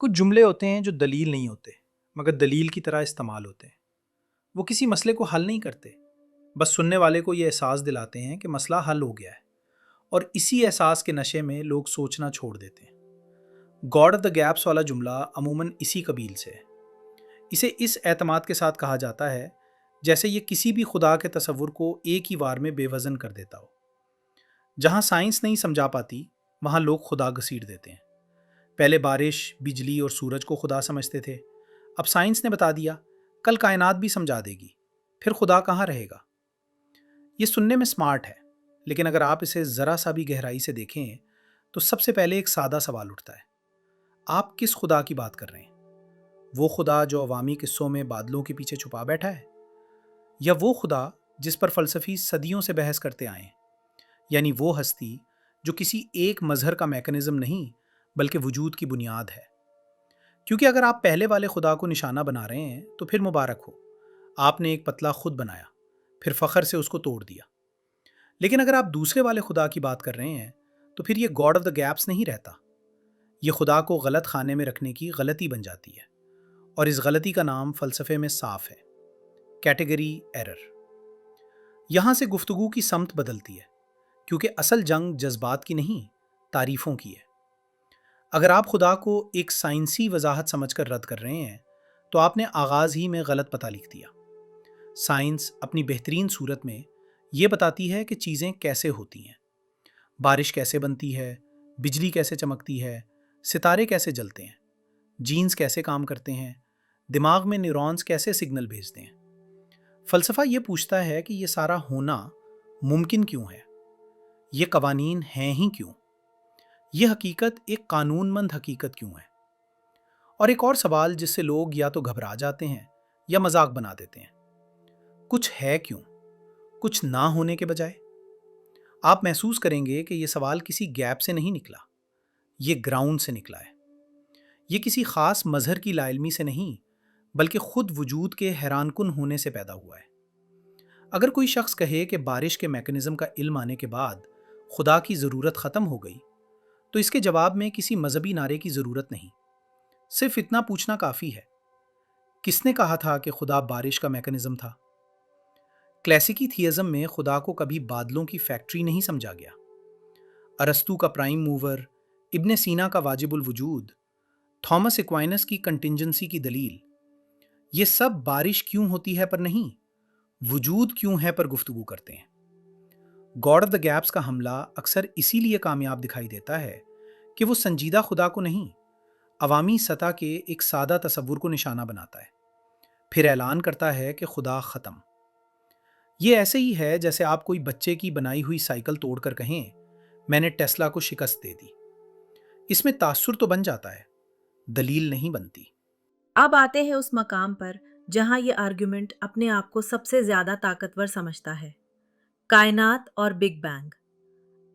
کچھ جملے ہوتے ہیں جو دلیل نہیں ہوتے مگر دلیل کی طرح استعمال ہوتے ہیں۔ وہ کسی مسئلے کو حل نہیں کرتے، بس سننے والے کو یہ احساس دلاتے ہیں کہ مسئلہ حل ہو گیا ہے، اور اسی احساس کے نشے میں لوگ سوچنا چھوڑ دیتے ہیں۔ گاڈ آف دا گیپس والا جملہ عموماً اسی قبیل سے ہے۔ اسے اس اعتماد کے ساتھ کہا جاتا ہے جیسے یہ کسی بھی خدا کے تصور کو ایک ہی وار میں بے وزن کر دیتا ہو۔ جہاں سائنس نہیں سمجھا پاتی وہاں لوگ خدا گھسیٹ دیتے ہیں۔ پہلے بارش، بجلی اور سورج کو خدا سمجھتے تھے، اب سائنس نے بتا دیا کل کائنات بھی سمجھا دے گی، پھر خدا کہاں رہے گا؟ یہ سننے میں سمارٹ ہے، لیکن اگر آپ اسے ذرا سا بھی گہرائی سے دیکھیں تو سب سے پہلے ایک سادہ سوال اٹھتا ہے، آپ کس خدا کی بات کر رہے ہیں؟ وہ خدا جو عوامی قصوں میں بادلوں کے پیچھے چھپا بیٹھا ہے، یا وہ خدا جس پر فلسفی صدیوں سے بحث کرتے آئے ہیں؟ یعنی وہ ہستی جو کسی ایک مظہر کا میکانزم نہیں بلکہ وجود کی بنیاد ہے۔ کیونکہ اگر آپ پہلے والے خدا کو نشانہ بنا رہے ہیں تو پھر مبارک ہو، آپ نے ایک پتلا خود بنایا، پھر فخر سے اس کو توڑ دیا۔ لیکن اگر آپ دوسرے والے خدا کی بات کر رہے ہیں تو پھر یہ گاڈ آف دا گیپس نہیں رہتا، یہ خدا کو غلط خانے میں رکھنے کی غلطی بن جاتی ہے، اور اس غلطی کا نام فلسفے میں صاف ہے، کیٹیگری ایرر۔ یہاں سے گفتگو کی سمت بدلتی ہے، کیونکہ اصل جنگ جذبات کی نہیں، تعریفوں کی ہے۔ اگر آپ خدا کو ایک سائنسی وضاحت سمجھ کر رد کر رہے ہیں تو آپ نے آغاز ہی میں غلط پتہ لکھ دیا۔ سائنس اپنی بہترین صورت میں یہ بتاتی ہے کہ چیزیں کیسے ہوتی ہیں، بارش کیسے بنتی ہے، بجلی کیسے چمکتی ہے، ستارے کیسے جلتے ہیں، جینز کیسے کام کرتے ہیں، دماغ میں نیورونز کیسے سگنل بھیجتے ہیں۔ فلسفہ یہ پوچھتا ہے کہ یہ سارا ہونا ممکن کیوں ہے، یہ قوانین ہیں ہی کیوں، یہ حقیقت ایک قانون مند حقیقت کیوں ہے؟ اور ایک اور سوال جس سے لوگ یا تو گھبرا جاتے ہیں یا مذاق بنا دیتے ہیں، کچھ ہے کیوں، کچھ نہ ہونے کے بجائے؟ آپ محسوس کریں گے کہ یہ سوال کسی گیپ سے نہیں نکلا، یہ گراؤنڈ سے نکلا ہے۔ یہ کسی خاص مظہر کی لا علمی سے نہیں بلکہ خود وجود کے حیران کن ہونے سے پیدا ہوا ہے۔ اگر کوئی شخص کہے کہ بارش کے میکانزم کا علم آنے کے بعد خدا کی ضرورت ختم ہو گئی، تو اس کے جواب میں کسی مذہبی نعرے کی ضرورت نہیں، صرف اتنا پوچھنا کافی ہے، کس نے کہا تھا کہ خدا بارش کا میکانزم تھا؟ کلاسیکی تھیزم میں خدا کو کبھی بادلوں کی فیکٹری نہیں سمجھا گیا۔ ارسطو کا پرائم موور، ابن سینا کا واجب الوجود، تھامس ایکوائنس کی کنٹینجنسی کی دلیل، یہ سب بارش کیوں ہوتی ہے پر نہیں، وجود کیوں ہے پر گفتگو کرتے ہیں۔ گاڈ آف دا گیپس کا حملہ اکثر اسی لیے کامیاب دکھائی دیتا ہے کہ وہ سنجیدہ خدا کو نہیں، عوامی سطح کے ایک سادہ تصور کو نشانہ بناتا ہے، پھر اعلان کرتا ہے کہ خدا ختم۔ یہ ایسے ہی ہے جیسے آپ کوئی بچے کی بنائی ہوئی سائیکل توڑ کر کہیں میں نے ٹیسلا کو شکست دے دی۔ اس میں تاثر تو بن جاتا ہے، دلیل نہیں بنتی۔ اب آتے ہیں اس مقام پر جہاں یہ آرگیومنٹ اپنے آپ کو سب سے زیادہ طاقتور سمجھتا ہے، کائنات اور بگ بینگ۔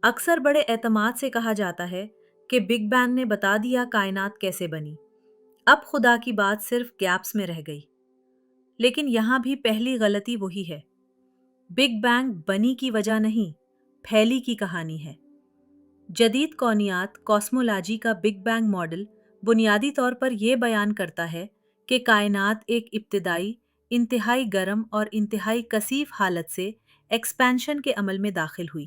اکثر بڑے اعتماد سے کہا جاتا ہے کہ بگ بینگ نے بتا دیا کائنات کیسے بنی، اب خدا کی بات صرف گیپس میں رہ گئی۔ لیکن یہاں بھی پہلی غلطی وہی ہے، بگ بینگ بنی کی وجہ نہیں، پھیلی کی کہانی ہے۔ جدید کونیات کاسمولاجی کا بگ بینگ ماڈل بنیادی طور پر یہ بیان کرتا ہے کہ کائنات ایک ابتدائی، انتہائی گرم اور انتہائی کثیف حالت سے ایکسپینشن کے عمل میں داخل ہوئی۔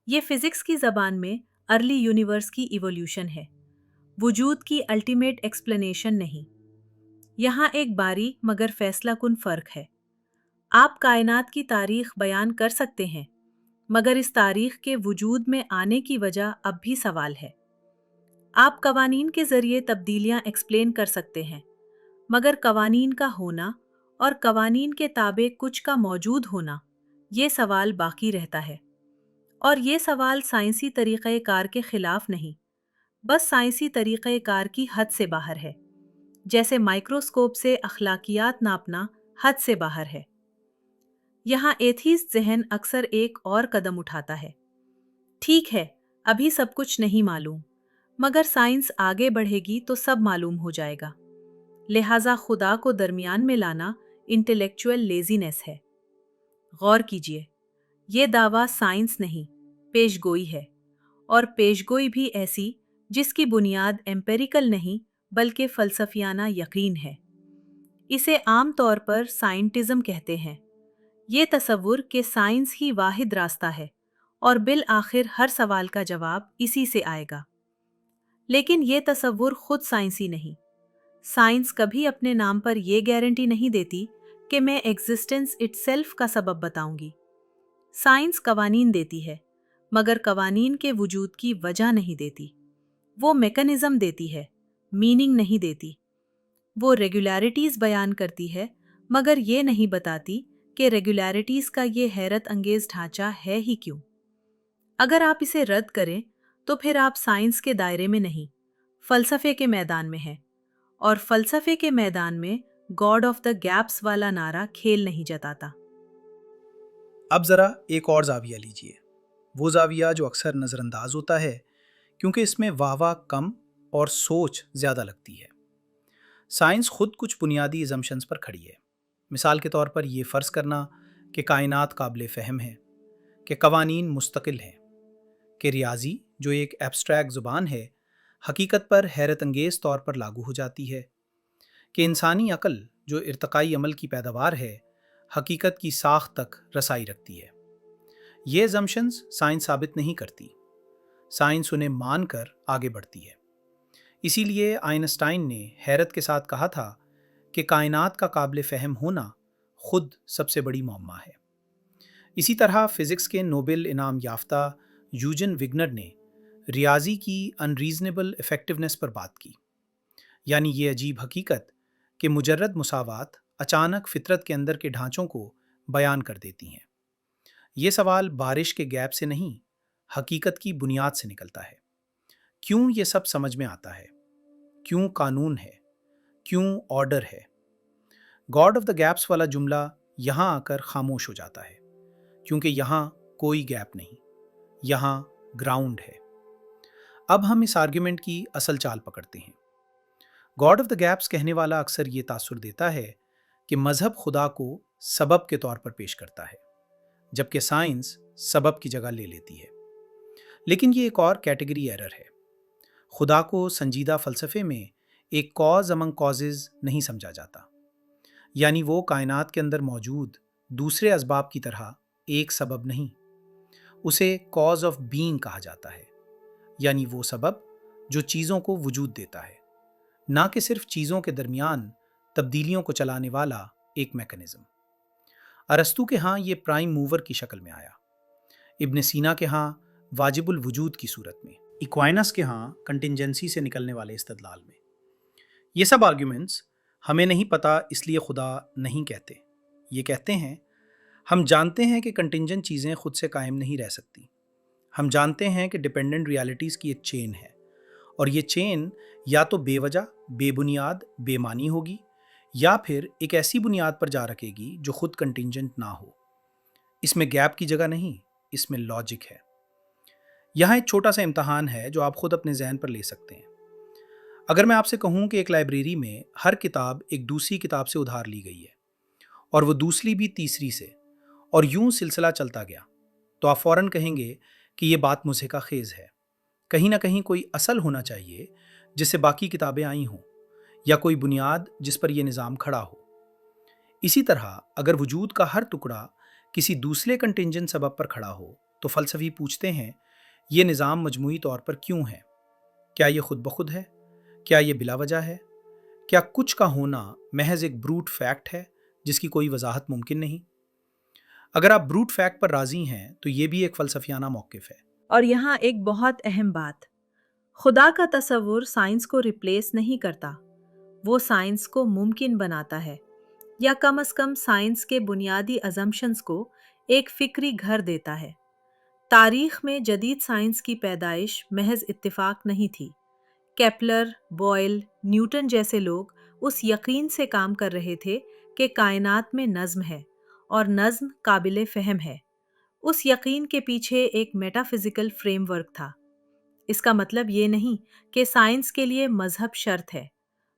یہ فزکس کی زبان میں ارلی یونیورس کی ایوولوشن ہے، وجود کی الٹیمیٹ ایکسپلینیشن نہیں۔ یہاں ایک باریک مگر فیصلہ کن فرق ہے۔ آپ کائنات کی تاریخ بیان کر سکتے ہیں، مگر اس تاریخ کے وجود میں آنے کی وجہ اب بھی سوال ہے۔ آپ قوانین کے ذریعے تبدیلیاں ایکسپلین کر سکتے ہیں، مگر قوانین کا ہونا اور قوانین کے تابع کچھ کا موجود ہونا، یہ سوال باقی رہتا ہے۔ اور یہ سوال سائنسی طریقہ کار کے خلاف نہیں، بس سائنسی طریقہ کار کی حد سے باہر ہے، جیسے مائکروسکوپ سے اخلاقیات ناپنا حد سے باہر ہے۔ یہاں ایتھیسٹ ذہن اکثر ایک اور قدم اٹھاتا ہے، ٹھیک ہے ابھی سب کچھ نہیں معلوم، مگر سائنس آگے بڑھے گی تو سب معلوم ہو جائے گا، لہٰذا خدا کو درمیان میں لانا انٹلیکچوئل لیزینس ہے۔ غور کیجئے، یہ دعویٰ سائنس نہیں، پیشگوئی ہے، اور پیشگوئی بھی ایسی جس کی بنیاد ایمپیریکل نہیں बल्कि फलसफियाना यकीन है। इसे आम तौर पर साइंटिज्म कहते हैं। ये तसव्वुर कि साइंस ही वाहिद रास्ता है और बिल आखिर हर सवाल का जवाब इसी से आएगा। लेकिन ये तसव्वुर खुद साइंसी नहीं। साइंस कभी अपने नाम पर यह गारंटी नहीं देती कि मैं एग्जिस्टेंस इटसेल्फ का सबब बताऊंगी। साइंस कवानीन देती है, मगर कवानीन के वजूद की वजह नहीं देती। वो मैकेनिज्म देती है, मीनिंग नहीं देती। वो रेगुलैरिटीज बयान करती है, मगर ये नहीं बताती कि रेगुलैरिटीज का ये हैरत अंगेज ढांचा है ही क्यों। अगर आप इसे रद्द करें तो फिर आप साइंस के दायरे में नहीं, फलसफे के मैदान में हैं। और फलसफे के मैदान में गॉड ऑफ द गैप्स वाला नारा खेल नहीं जताता। अब ज़रा एक और जाविया लीजिए, वो जाविया जो अक्सर नज़रअंदाज होता है क्योंकि इसमें वाह कम और सोच ज़्यादा लगती है। साइंस खुद कुछ बुनियादी इजम्पशंस पर खड़ी है। मिसाल के तौर पर यह फ़र्ज़ करना कि कायनात काबिल फ़हम है, कि कवानीन मुस्तकिल हैं, कि रियाजी जो एक एब्स्ट्रैक्ट ज़ुबान है हकीकत पर हैरत अंगेज़ तौर पर लागू हो जाती है, कि इंसानी अक़ल जो इर्तकाई अमल की पैदावार है हकीकत की साख तक रसाई रखती है। ये अज़म्पशंस साइंस साबित नहीं करती, साइंस उन्हें मान कर आगे बढ़ती है। इसीलिए आइंस्टाइन ने हैरत के साथ कहा था कि कायनात का काबिल फ़हम होना खुद सबसे बड़ी मौम्मा है। इसी तरह फ़िज़िक्स के नोबेल इनाम याफ्ता यूजन विग्नर ने रियाजी की अनरीज़नेबल इफ़ेक्टिवनेस पर बात की, यानी ये अजीब हकीकत कि मुजर्रद मुसावात अचानक फितरत के अंदर के ढांचों को बयान कर देती हैं। ये सवाल बारिश के गैप से नहीं, हकीकत की बुनियाद से निकलता है। क्यों ये सब समझ में आता है? क्यों कानून है? क्यों ऑर्डर है? गॉड ऑफ द गैप्स वाला जुमला यहाँ आकर खामोश हो जाता है, क्योंकि यहाँ कोई गैप नहीं, यहाँ ग्राउंड है। अब हम इस आर्ग्यूमेंट की असल चाल पकड़ते हैं। गॉड ऑफ द गैप्स कहने वाला अक्सर ये तासुर देता है कि मजहब खुदा को सबब के तौर पर पेश करता है, जबकि साइंस सबब की जगह ले लेती है। लेकिन ये एक और कैटेगरी एरर है। खुदा को संजीदा फ़लसफ़े में एक कॉज अमंग कॉजेज़ नहीं समझा जाता, यानी वो कायनात के अंदर मौजूद दूसरे असबाब की तरह एक सबब नहीं, उसे कॉज ऑफ बीइंग कहा जाता है, यानी वो सबब जो चीज़ों को वजूद देता है, ना कि सिर्फ चीज़ों के दरमियान तब्दीलियों को चलाने वाला एक मैकेनिज्म। अरस्तू के यहाँ ये प्राइम मूवर की शक्ल में आया, इब्न सीना के यहाँ वाजिबुल वजूद की सूरत में, इक्वाइनस के यहाँ कंटिंजेंसी से निकलने वाले इस्तदलाल में। ये सब आर्ग्यूमेंट्स हमें नहीं पता इसलिए खुदा नहीं कहते। ये कहते हैं हम जानते हैं कि कंटिंजेंट चीज़ें खुद से कायम नहीं रह सकती। हम जानते हैं कि डिपेंडेंट रियलिटीज़ की एक चेन है, और ये चेन या तो बेवजह, बेबुनियाद, बेमानी होगी, या फिर एक ऐसी बुनियाद पर जा रखेगी जो खुद कंटिंजेंट ना हो। इसमें गैप की जगह नहीं, इसमें लॉजिक है। यहाँ एक छोटा सा इम्तहान है जो आप खुद अपने जहन पर ले सकते हैं। अगर मैं आपसे कहूँ कि एक लाइब्रेरी में हर किताब एक दूसरी किताब से उधार ली गई है, और वो दूसरी भी तीसरी से, और यूं सिलसिला चलता गया, तो आप फौरन कहेंगे कि ये बात मुझे खेज़ है। कहीं ना कहीं कोई असल होना चाहिए जिससे बाकी किताबें आई हों, या कोई बुनियाद जिस पर यह निज़ाम खड़ा हो। इसी तरह अगर वजूद का हर टुकड़ा किसी दूसरे कंटिंजेंट सबब पर खड़ा हो, तो फ़लसफ़ी पूछते हैं ये निज़ाम मजमूई तौर पर क्यों है? क्या ये खुद ब खुद है? क्या ये बिला वजह है? क्या कुछ का होना महज एक ब्रूट फैक्ट है जिसकी कोई वजाहत मुमकिन नहीं? अगर आप ब्रूट फैक्ट पर राजी हैं तो ये भी एक फ़लसफ़ियाना मौक़िफ़ है। और यहाँ एक बहुत अहम बात, खुदा का तसव्वुर साइंस को रिप्लेस नहीं करता, वो साइंस को मुमकिन बनाता है, या कम से कम साइंस के बुनियादी अजम्पशंस को एक फिक्री घर देता है। तारीख में जदीद साइंस की पैदाइश महज इत्तिफाक नहीं थी। केपलर, बॉयल, न्यूटन जैसे लोग उस यकीन से काम कर रहे थे कि कायनात में नज़्म है और नज़्म काबिल फ़हम है। उस यकीन के पीछे एक मेटाफिजिकल फ्रेमवर्क था। इसका मतलब ये नहीं कि साइंस के लिए मजहब शर्त है।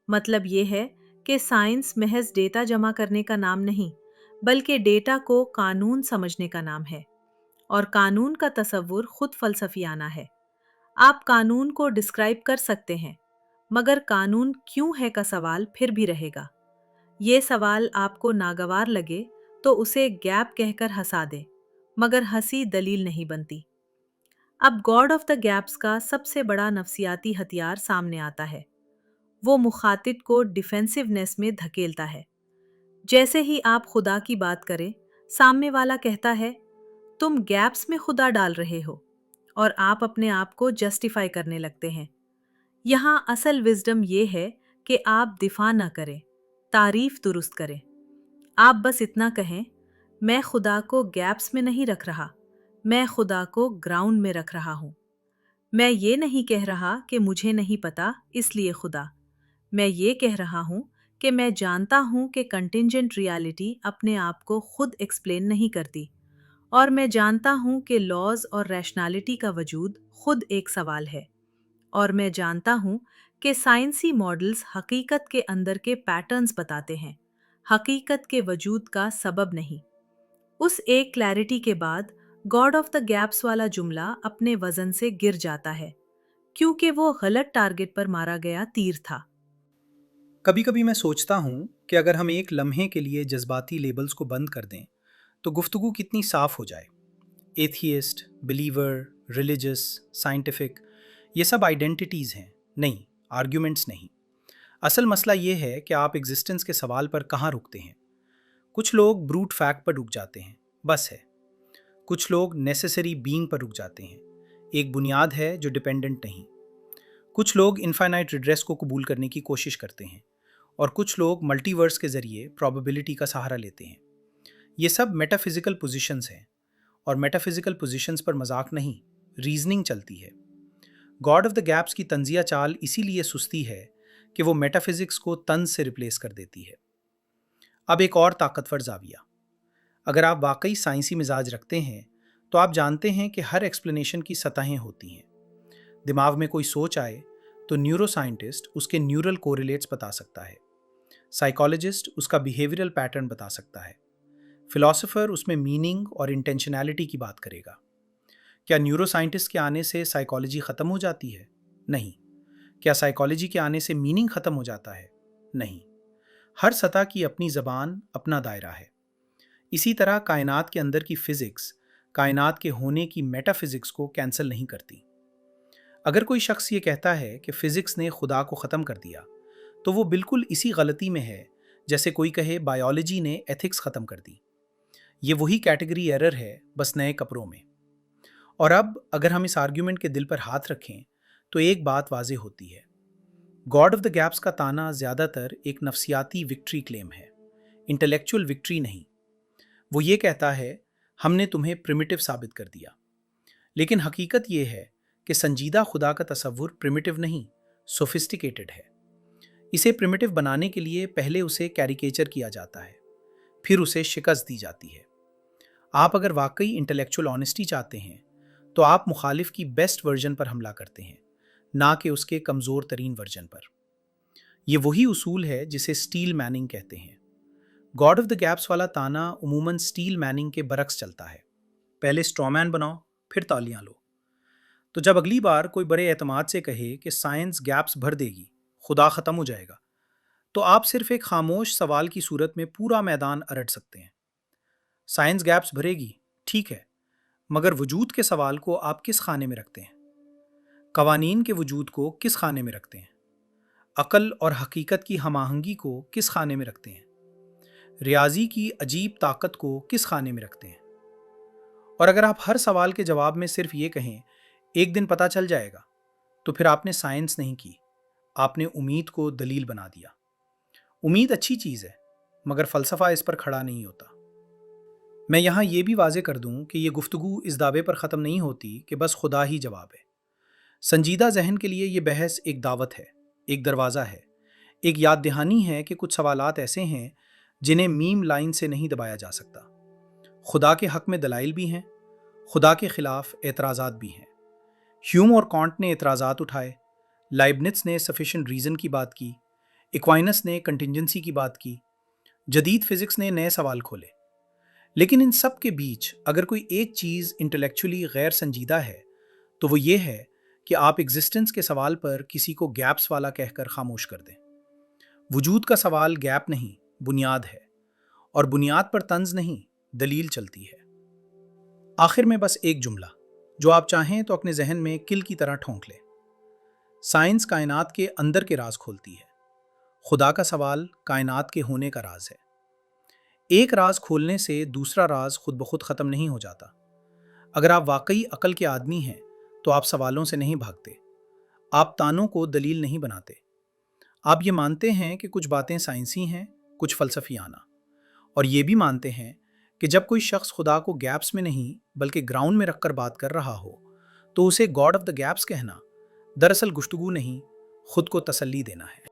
मतलब ये है कि साइंस महज डेटा जमा करने का नाम नहीं, बल्कि डेटा को कानून समझने का नाम है। और कानून का तसव्वुर खुद फलसफियाना है। आप कानून को डिस्क्राइब कर सकते हैं, मगर कानून क्यों है का सवाल फिर भी रहेगा। ये सवाल आपको नागवार लगे तो उसे गैप कहकर हंसा दे, मगर हंसी दलील नहीं बनती। अब गॉड ऑफ द गैप्स का सबसे बड़ा नफ्सियाती हथियार सामने आता है। वो मुखातिब को डिफेंसिवनेस में धकेलता है। जैसे ही आप खुदा की बात करें, सामने वाला कहता है, तुम गैप्स में खुदा डाल रहे हो, और आप अपने आप को जस्टिफाई करने लगते हैं। यहाँ असल विजडम ये है कि आप दिफा ना करें, तारीफ दुरुस्त करें। आप बस इतना कहें, मैं खुदा को गैप्स में नहीं रख रहा, मैं खुदा को ग्राउंड में रख रहा हूँ। मैं ये नहीं कह रहा कि मुझे नहीं पता इसलिए खुदा। मैं ये कह रहा हूँ कि मैं जानता हूँ कि कंटिंजेंट रियलिटी अपने आप को खुद एक्सप्लेन नहीं करती, और मैं जानता हूँ कि लॉज और रैशनैलिटी का वजूद खुद एक सवाल है, और मैं जानता हूँ कि साइंसी मॉडल्स हकीकत के अंदर के पैटर्न्स बताते हैं, हकीकत के वजूद का सबब नहीं। उस एक क्लैरिटी के बाद गॉड ऑफ द गैप्स वाला जुमला अपने वजन से गिर जाता है, क्योंकि वो गलत टारगेट पर मारा गया तीर था। कभी कभी मैं सोचता हूँ कि अगर हम एक लम्हे के लिए जज्बाती लेबल्स को बंद कर दें तो गुफ्तगू कितनी साफ हो जाए। एथियस्ट, बिलीवर, रिलीजियस, साइंटिफिक, ये सब आइडेंटिटीज़ हैं, नहीं आर्ग्यूमेंट्स नहीं। असल मसला ये है कि आप एग्जिस्टेंस के सवाल पर कहाँ रुकते हैं। कुछ लोग ब्रूट फैक्ट पर रुक जाते हैं, बस है। कुछ लोग नेसेसरी बीइंग पर रुक जाते हैं, एक बुनियाद है जो डिपेंडेंट नहीं। कुछ लोग इनफाइनाइट रिड्रेस को कबूल करने की कोशिश करते हैं, और कुछ लोग मल्टीवर्स के ज़रिए प्रोबेबिलिटी का सहारा लेते हैं। ये सब मेटाफिज़िकल पोजीशंस हैं, और मेटाफिज़िकल पोजीशंस पर मजाक नहीं, रीजनिंग चलती है। गॉड ऑफ द गैप्स की तंजिया चाल इसीलिए सुस्ती है कि वो मेटाफिज़िक्स को तंज से रिप्लेस कर देती है। अब एक और ताकतवर जाविया। अगर आप वाकई साइंसी मिजाज रखते हैं तो आप जानते हैं कि हर एक्सप्लेनेशन की सतहें होती हैं। दिमाग में कोई सोच आए तो न्यूरो साइंटिस्ट उसके न्यूरल कोरिलेट्स बता सकता है, साइकोलॉजिस्ट उसका बिहेवियरल पैटर्न बता सकता है, फिलोसोफर उसमें मीनिंग और इंटेंशनैलिटी की बात करेगा। क्या न्यूरो साइंटिस्ट के आने से साइकोलॉजी ख़त्म हो जाती है? नहीं। क्या साइकोलॉजी के आने से मीनिंग ख़त्म हो जाता है? नहीं। हर सतह की अपनी ज़बान, अपना दायरा है। इसी तरह कायनात के अंदर की फ़िज़िक्स कायनात के होने की मेटाफिज़िक्स को कैंसिल नहीं करती। अगर कोई शख्स ये कहता है कि फ़िज़िक्स ने खुदा को ख़त्म कर दिया, तो वो बिल्कुल इसी गलती में है जैसे कोई कहे बायोलॉजी ने एथिक्स ख़त्म कर दी। ये वही कैटेगरी एरर है, बस नए कपड़ों में। और अब अगर हम इस आर्ग्यूमेंट के दिल पर हाथ रखें तो एक बात वाज़ेह होती है। गॉड ऑफ द गैप्स का ताना ज़्यादातर एक नफ्सियाती विक्ट्री क्लेम है, इंटेलेक्चुअल विक्ट्री नहीं। वो ये कहता है, हमने तुम्हें प्रिमिटिव साबित कर दिया। लेकिन हकीकत ये है कि संजीदा खुदा का तसव्वुर प्रिमिटिव नहीं, सोफिस्टिकेटेड है। इसे प्रिमिटिव बनाने के लिए पहले उसे कैरिकेचर किया जाता है, फिर उसे शिकस्त दी जाती है। आप अगर वाकई इंटेलेक्चुअल ऑनेस्टी चाहते हैं तो आप मुखालिफ की बेस्ट वर्जन पर हमला करते हैं, ना कि उसके कमज़ोर तरीन वर्जन पर। यह वही उसूल है जिसे स्टील मैनिंग कहते हैं। गॉड ऑफ द गैप्स वाला ताना उमूमन स्टील मैनिंग के बरक्स चलता है, पहले स्ट्रॉमैन बनाओ फिर तालियां लो। तो जब अगली बार कोई बड़े एतमाद से कहे कि साइंस गैप्स भर देगी, खुदा ख़त्म हो जाएगा, तो आप सिर्फ एक खामोश सवाल की सूरत में पूरा मैदान अरट सकते हैं। साइंस गैप्स भरेगी, ठीक है, मगर वजूद के सवाल को आप किस खाने में रखते हैं? कवानीन के वजूद को किस खाने में रखते हैं? अकल और हकीकत की हमाहंगी को किस खाने में रखते हैं? रियाजी की अजीब ताकत को किस खाने में रखते हैं? और अगर आप हर सवाल के जवाब में सिर्फ ये कहें, एक दिन पता चल जाएगा, तो फिर आपने साइंस नहीं की, आपने उम्मीद को दलील बना दिया। उम्मीद अच्छी चीज़ है, मगर फ़लसफ़ा इस पर खड़ा नहीं होता। मैं यहाँ ये भी वाज़े कर दूँ कि ये गुफ्तगू इस दावे पर ख़त्म नहीं होती कि बस खुदा ही जवाब है। संजीदा जहन के लिए ये बहस एक दावत है, एक दरवाज़ा है, एक याद दहानी है कि कुछ सवालात ऐसे हैं जिन्हें मीम लाइन से नहीं दबाया जा सकता। खुदा के हक़ में दलाइल भी हैं, खुदा के ख़िलाफ़ एतराज़ात भी हैं। ह्यूम और कॉन्ट ने एतराज़ात उठाए, लाइबनिट्स ने सफिशिएंट रीज़न की बात की, एक्वाइनस ने कंटिंजेंसी की बात की, जदीद फ़िज़िक्स ने नए सवाल खोले। लेकिन इन सब के बीच अगर कोई एक चीज़ इंटेलेक्चुअली गैर संजीदा है तो वो ये है کہ آپ ایگزسٹنس کے سوال پر کسی کو گیپس والا کہہ کر خاموش کر دیں۔ وجود کا سوال گیپ نہیں، بنیاد ہے، اور بنیاد پر طنز نہیں، دلیل چلتی ہے۔ آخر میں بس ایک جملہ جو آپ چاہیں تو اپنے ذہن میں کل کی طرح ٹھونک لیں۔ سائنس کائنات کے اندر کے راز کھولتی ہے، خدا کا سوال کائنات کے ہونے کا راز ہے۔ ایک راز کھولنے سے دوسرا راز خود بخود ختم نہیں ہو جاتا۔ اگر آپ واقعی عقل کے آدمی ہیں تو آپ سوالوں سے نہیں بھاگتے، آپ تانوں کو دلیل نہیں بناتے۔ آپ یہ مانتے ہیں کہ کچھ باتیں سائنسی ہیں، کچھ فلسفیانہ، اور یہ بھی مانتے ہیں کہ جب کوئی شخص خدا کو گیپس میں نہیں بلکہ گراؤنڈ میں رکھ کر بات کر رہا ہو تو اسے گاڈ آف دا گیپس کہنا دراصل گفتگو نہیں، خود کو تسلی دینا ہے۔